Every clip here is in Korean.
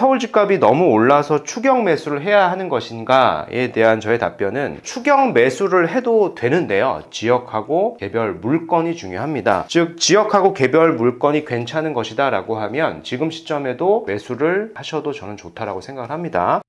서울 집값이 너무 올라서 추격 매수를 해야 하는 것인가에 대한 저의 답변은 추격 매수를 해도 되는데요, 지역하고 개별 물건이 중요합니다. 즉 지역하고 개별 물건이 괜찮은 것이다 라고 하면 지금 시점에도 매수를 하셔도 저는 좋다라고 생각을 합니다.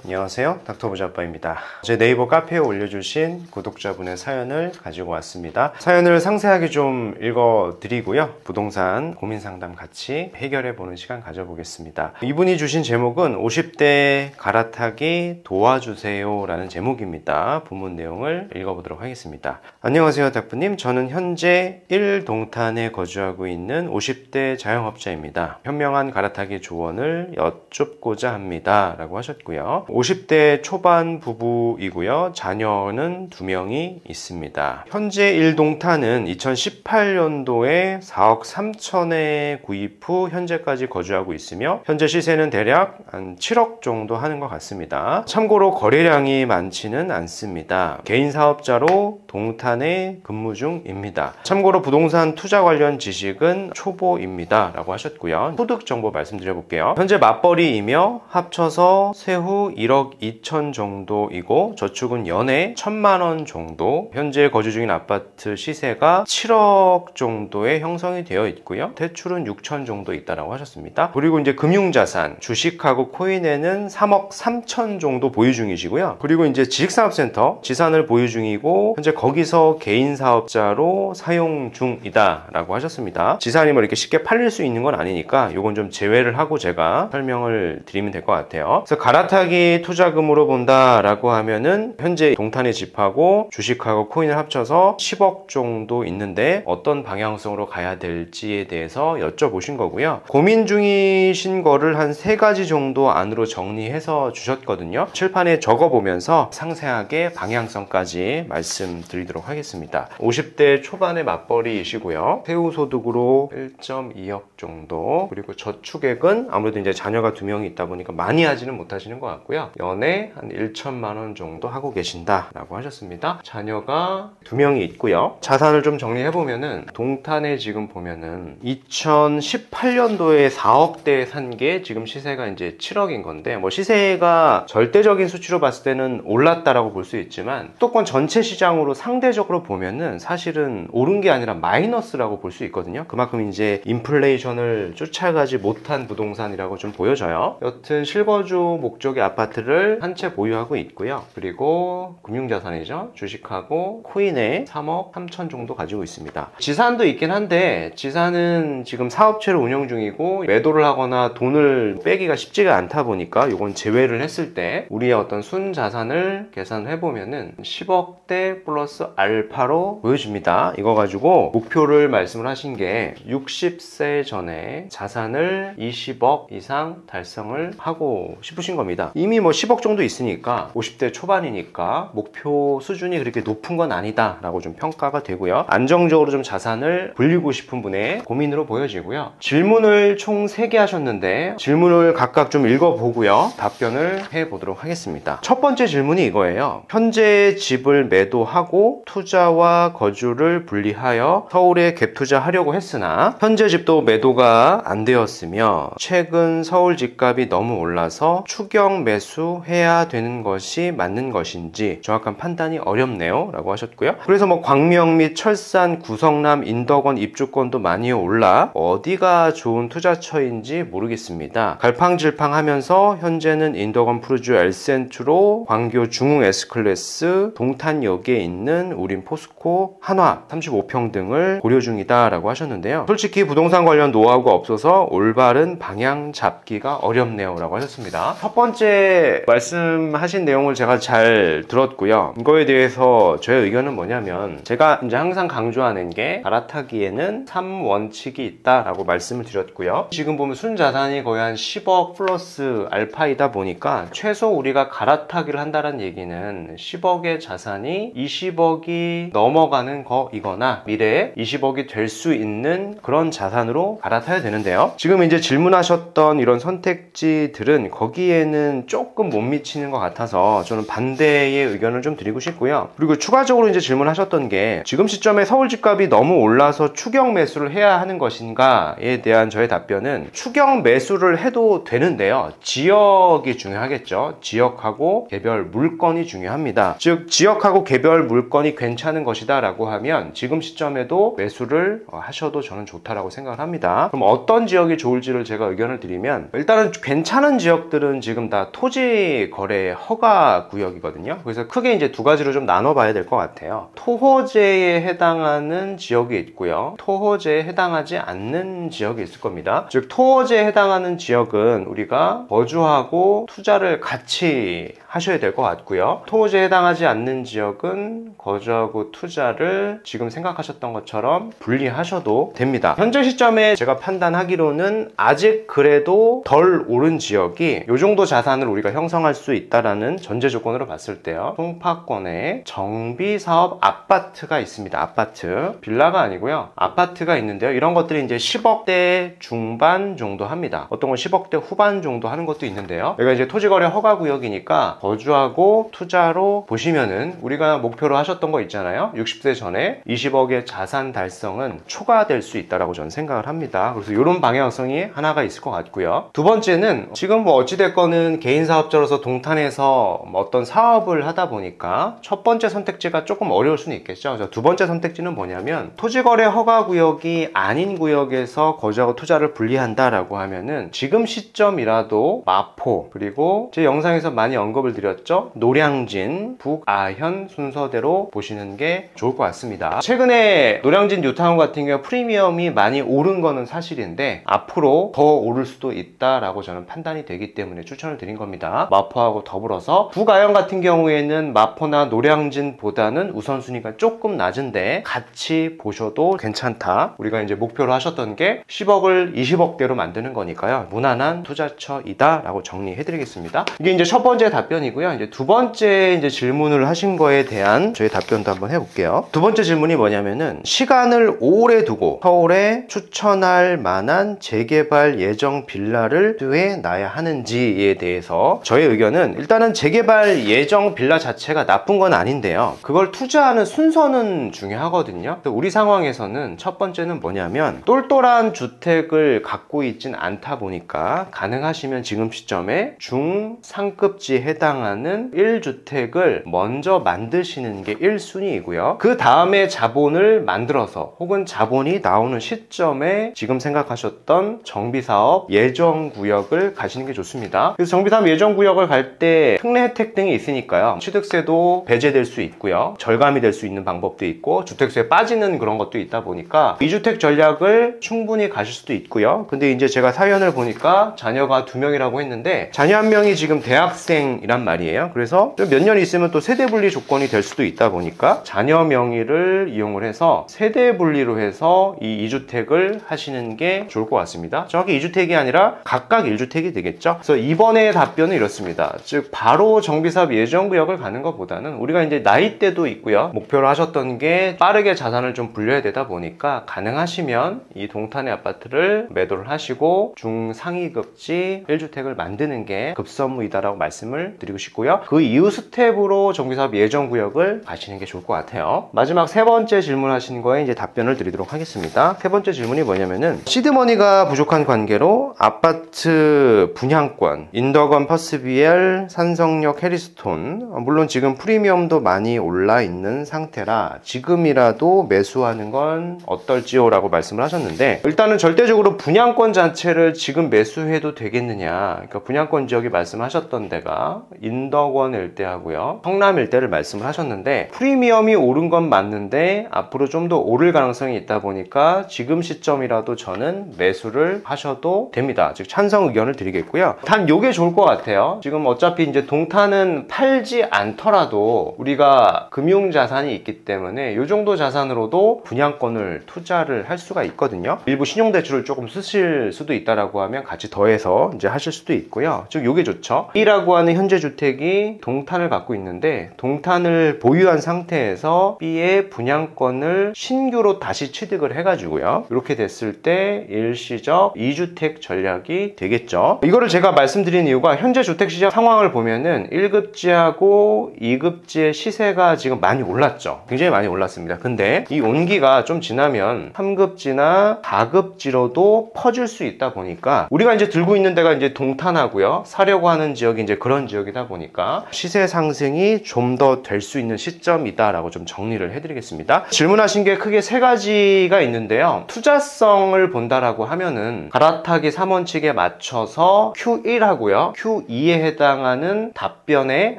안녕하세요, 닥터부자빠입니다. 제 네이버 카페에 올려주신 구독자분의 사연을 가지고 왔습니다. 사연을 상세하게 좀 읽어드리고요, 부동산 고민상담 같이 해결해보는 시간 가져보겠습니다. 이분이 주신 제목은 50대 갈아타기 도와주세요 라는 제목입니다. 본문 내용을 읽어보도록 하겠습니다. 안녕하세요 닥부님, 저는 현재 1동탄에 거주하고 있는 50대 자영업자입니다. 현명한 갈아타기 조언을 여쭙고자 합니다 라고 하셨고요. 50대 초반 부부이고요. 자녀는 2명이 있습니다. 현재 1동탄은 2018년도에 4억 3천에 구입 후 현재까지 거주하고 있으며 현재 시세는 대략 한 7억 정도 하는 것 같습니다. 참고로 거래량이 많지는 않습니다. 개인 사업자로 동탄에 근무 중입니다. 참고로 부동산 투자 관련 지식은 초보입니다 라고 하셨고요. 소득 정보 말씀드려 볼게요. 현재 맞벌이이며 합쳐서 세후 1억 2천 정도이고 저축은 연에 1,000만 원 정도, 현재 거주 중인 아파트 시세가 7억 정도에 형성이 되어 있고요. 대출은 6천 정도 있다라고 하셨습니다. 그리고 이제 금융자산, 주식하고 코인에는 3억 3천 정도 보유 중이시고요. 그리고 이제 지식산업센터 지산을 보유 중이고 현재 거기서 개인 사업자로 사용 중이다라고 하셨습니다. 지산이 뭐 이렇게 쉽게 팔릴 수 있는 건 아니니까 이건 좀 제외를 하고 제가 설명을 드리면 될 것 같아요. 그래서 갈아타기 투자금으로 본다라고 하면은 현재 동탄의 집하고 주식하고 코인을 합쳐서 10억 정도 있는데 어떤 방향성으로 가야 될지에 대해서 여쭤보신 거고요. 고민 중이신 거를 한 3가지 정도 안으로 정리해서 주셨거든요. 칠판에 적어보면서 상세하게 방향성까지 말씀드리도록 하겠습니다. 50대 초반의 맞벌이이시고요. 세후소득으로 1.2억 정도, 그리고 저축액은 아무래도 이제 자녀가 2명이 있다 보니까 많이 하지는 못하시는 것 같고요. 연에 한 1천만 원 정도 하고 계신다 라고 하셨습니다. 자녀가 2명이 있고요. 자산을 좀 정리해보면은 동탄에 지금 보면은 2018년도에 4억대에 산 게 지금 시세가 이제 7억인 건데, 뭐 시세가 절대적인 수치로 봤을 때는 올랐다라고 볼 수 있지만 수도권 전체 시장으로 상대적으로 보면은 사실은 오른 게 아니라 마이너스라고 볼 수 있거든요. 그만큼 이제 인플레이션을 쫓아가지 못한 부동산이라고 좀 보여져요. 여튼 실거주 목적의 아파트를 한 채 보유하고 있고요. 그리고 금융자산이죠. 주식하고 코인에 3억 3천 정도 가지고 있습니다. 지산도 있긴 한데 지산은 지금 사업체를 운영 중이고 매도를 하거나 돈을 빼기가 쉽지가 않다 보니까 이건 제외를 했을 때 우리의 어떤 순자산을 계산해 보면은 10억대 플러스 알파로 보여줍니다. 이거 가지고 목표를 말씀을 하신 게 60세 전에 자산을 20억 이상 달성을 하고 싶으신 겁니다. 이미 뭐 10억 정도 있으니까 50대 초반이니까 목표 수준이 그렇게 높은 건 아니다 라고 좀 평가가 되고요. 안정적으로 좀 자산을 불리고 싶은 분의 고민으로 보여지고요. 질문을 총 3개 하셨는데 질문을 각각 좀 읽어보고요, 답변을 해보도록 하겠습니다. 첫 번째 질문이 이거예요. 현재 집을 매도하고 투자와 거주를 분리하여 서울에 갭 투자하려고 했으나 현재 집도 매도가 안 되었으며 최근 서울 집값이 너무 올라서 추격 매수해야 되는 것이 맞는 것인지 정확한 판단이 어렵네요 라고 하셨고요. 그래서 뭐 광명 및 철산, 구성남, 인덕원 입주권도 많이 올라 어디가 좋은 투자처인지 모르겠습니다. 갈팡질팡하면서 현재는 인덕원 푸르주 엘센트로 광교 중흥 S클래스, 동탄역에 있는 우린 포스코, 한화 35평 등을 고려 중이다 라고 하셨는데요. 솔직히 부동산 관련 노하우가 없어서 올바른 방향 잡기가 어렵네요 라고 하셨습니다. 첫 번째 말씀하신 내용을 제가 잘 들었고요. 이거에 대해서 저의 의견은 뭐냐면, 제가 이제 항상 강조하는 게 갈아타기에는 3원칙이 있다라고 말씀을 드렸고요. 지금 보면 순자산이 거의 한 10억 플러스 알파이다 보니까 최소 우리가 갈아타기를 한다는 얘기는 10억의 자산이 20억이 넘어가는 거이거나 미래에 20억이 될 수 있는 그런 자산으로 갈아타야 되는데요. 지금 이제 질문하셨던 이런 선택지들은 거기에는 조금 못 미치는 것 같아서 저는 반대의 의견을 좀 드리고 싶고요. 그리고 추가적으로 이제 질문하셨던 게 지금 시점에 서울 집값이 너무 올라서 추격 매수를 해야 하는 것인가에 대한 저의 답변은 추격 매수를 해도 되는데요. 지역이 중요하겠죠. 지역하고 개별 물건이 중요합니다. 즉 지역하고 개별 물건이 괜찮은 것이다 라고 하면 지금 시점에도 매수를 하셔도 저는 좋다라고 생각을 합니다. 그럼 어떤 지역이 좋을지를 제가 의견을 드리면 일단은 괜찮은 지역들은 지금 다 토지 거래 허가 구역이거든요. 그래서 크게 이제 두 가지로 좀 나눠봐야 될 것 같아요. 토호제에 해당하는 지역이 있고요. 토호제에 해당하지 않는 지역이 있을 겁니다. 즉 토호제에 해당하는 지역은 우리가 거주하고 투자를 같이 하셔야 될 것 같고요. 토호제에 해당하지 않는 지역은 거주하고 투자를 지금 생각하셨던 것처럼 분리하셔도 됩니다. 현재 시점에 제가 판단하기로는 아직 그래도 덜 오른 지역이 이 정도 자산을 우리가 형성할 수 있다라는 전제 조건으로 봤을 때요. 송파권에 정비사업 아파트가 있습니다. 아파트. 빌라가 아니고요. 아파트가 있는데요. 이런 것들이 이제 10억대 중반 정도 합니다. 어떤 건 10억대 후반 정도 하는 것도 있는데요. 여기가 이제 토지거래 허가구역이니까 거주하고 투자로 보시면은 우리가 목표로 하셨던 거 있잖아요. 60세 전에 20억의 자산 달성은 초과될 수 있다라고 저는 생각을 합니다. 그래서 이런 방향성이 하나가 있을 것 같고요. 두 번째는 지금 뭐 어찌됐거는 개인 사업자로서 동탄에서 어떤 사업을 하다 보니까 첫 번째 선택지가 조금 어려울 수는 있겠죠. 그래서 두 번째 선택지는 뭐냐면 토지거래 허가구역이 아닌 구역에서 거주하고 투자를 분리한다라고 하면은 지금 시점이라도 마포 그리고 제 영상에서 많이 언급을 드렸죠. 노량진, 북아현 순서대로 보시는 게 좋을 것 같습니다. 최근에 노량진 뉴타운 같은 경우 프리미엄이 많이 오른 거는 사실인데 앞으로 더 오를 수도 있다라고 저는 판단이 되기 때문에 추천을 드린 겁니다. 마포하고 더불어서 북아현 같은 경우에는 마포나 노량진보다는 우선순위가 조금 낮은데 같이 보셔도 괜찮다. 우리가 이제 목표로 하셨던 게 10억을 20억대로 만드는 거니까요. 무난한 투자처이다 라고 정리해 드리겠습니다. 이게 이제 첫 번째 답변이고요. 이제 두 번째 이제 질문을 하신 거에 대한 저희 답변도 한번 해볼게요. 두 번째 질문이 뭐냐면은 시간을 오래 두고 서울에 추천할 만한 재개발 예정 빌라를 해 놔야 하는지에 대해서 저의 의견은 일단은 재개발 예정 빌라 자체가 나쁜 건 아닌데요. 그걸 투자하는 순서는 중요하거든요. 우리 상황에서는 첫 번째는 뭐냐면 똘똘한 주택을 갖고 있진 않다 보니까 가능하시면 지금 시점에 중상급지에 해당하는 1주택을 먼저 만드시는 게 1순위이고요. 그 다음에 자본을 만들어서 혹은 자본이 나오는 시점에 지금 생각하셨던 정비사업 예정구역을 가시는 게 좋습니다. 그래서 정비사업 예정구역을 갈 때 특례 혜택 등이 있으니까요. 취득세도 배제될 수 있고요. 절감이 될 수 있는 방법도 있고 주택수에 빠지는 그런 것도 있다 보니까 2주택 전략을 충분히 가실 수도 있고요. 근데 이제 제가 사연을 보니까 자녀가 2명이라고 했는데 자녀 한 명이 지금 대학생이란 말이에요. 그래서 몇 년 있으면 또 세대분리 조건이 될 수도 있다 보니까 자녀 명의를 이용을 해서 세대분리로 해서 이 2주택을 하시는 게 좋을 것 같습니다. 정확히 2주택이 아니라 각각 1주택이 되겠죠. 그래서 이번에 답변은 이렇습니다. 즉 바로 정비사업 예정구역을 가는 것보다는 우리가 이제 나이대도 있고요. 목표로 하셨던 게 빠르게 자산을 좀 불려야 되다 보니까 가능하시면 이 동탄의 아파트를 매도를 하시고 중상위급지 1주택을 만드는 게 급선무이다라고 말씀을 드리고 싶고요. 그 이후 스텝으로 정비사업 예정구역을 가시는 게 좋을 것 같아요. 마지막 세 번째 질문하신 거에 이제 답변을 드리도록 하겠습니다. 세 번째 질문이 뭐냐면은 시드머니가 부족한 관계로 아파트 분양권, 인덕원 퍼스비엘, 산성역 해리스톤 물론 지금 프리미엄도 많이 올라 있는 상태라 지금이라도 매수하는 건 어떨지요? 라고 말씀을 하셨는데 일단은 절대적으로 분양권 자체를 지금 매수해도 되겠느냐, 그러니까 분양권 지역이 말씀하셨던 데가 인덕원 일대하고요 성남 일대를 말씀을 하셨는데 프리미엄이 오른 건 맞는데 앞으로 좀 더 오를 가능성이 있다 보니까 지금 시점이라도 저는 매수를 하셔도 됩니다. 즉 찬성 의견을 드리겠고요. 단 요게 좋을 것 같아요. 지금 어차피 이제 동탄은 팔지 않더라도 우리가 금융자산이 있기 때문에 요 정도 자산으로도 분양권을 투자를 할 수가 있거든요. 일부 신용대출을 조금 쓰실 수도 있다라고 하면 같이 더해서 이제 하실 수도 있고요. 즉 요게 좋죠. B라고 하는 현재 주택이 동탄을 갖고 있는데 동탄을 보유한 상태에서 B의 분양권을 신규로 다시 취득을 해가지고요. 이렇게 됐을 봤을 때 일시적 2주택 전략이 되겠죠. 이거를 제가 말씀드린 이유가 현재 주택시장 상황을 보면은 1급지하고 2급지의 시세가 지금 많이 올랐죠. 굉장히 많이 올랐습니다. 근데 이 온기가 좀 지나면 3급지나 4급지로도 퍼질 수 있다 보니까 우리가 이제 들고 있는 데가 이제 동탄하고요. 사려고 하는 지역이 이제 그런 지역이다 보니까 시세 상승이 좀 더 될 수 있는 시점이다라고 좀 정리를 해드리겠습니다. 질문하신 게 크게 세 가지가 있는데요. 투자성을 본다라고 하면은 갈아타기 3원칙에 맞춰서 Q1하고요. Q2에 해당하는 답변에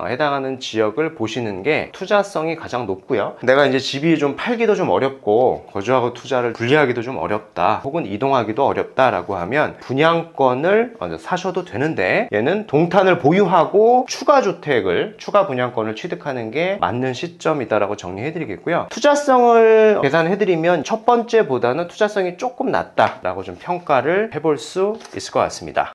해당하는 지역을 보시는 게 투자성이 가장 높고요. 내가 이제 집이 좀 팔기도 좀 어렵고 거주하고 투자를 분리하기도 좀 어렵다, 혹은 이동하기도 어렵다라고 하면 분양권을 사셔도 되는데, 얘는 동탄을 보유하고 추가 주택을, 추가 분양권을 취득하는 게 맞는 시점이다라고 정리해드리겠고요. 투자성을 계산해드리면 첫 번째보다는 투자성이 조금 낮다라고 좀 평가를 해볼 수 있을 것 같습니다.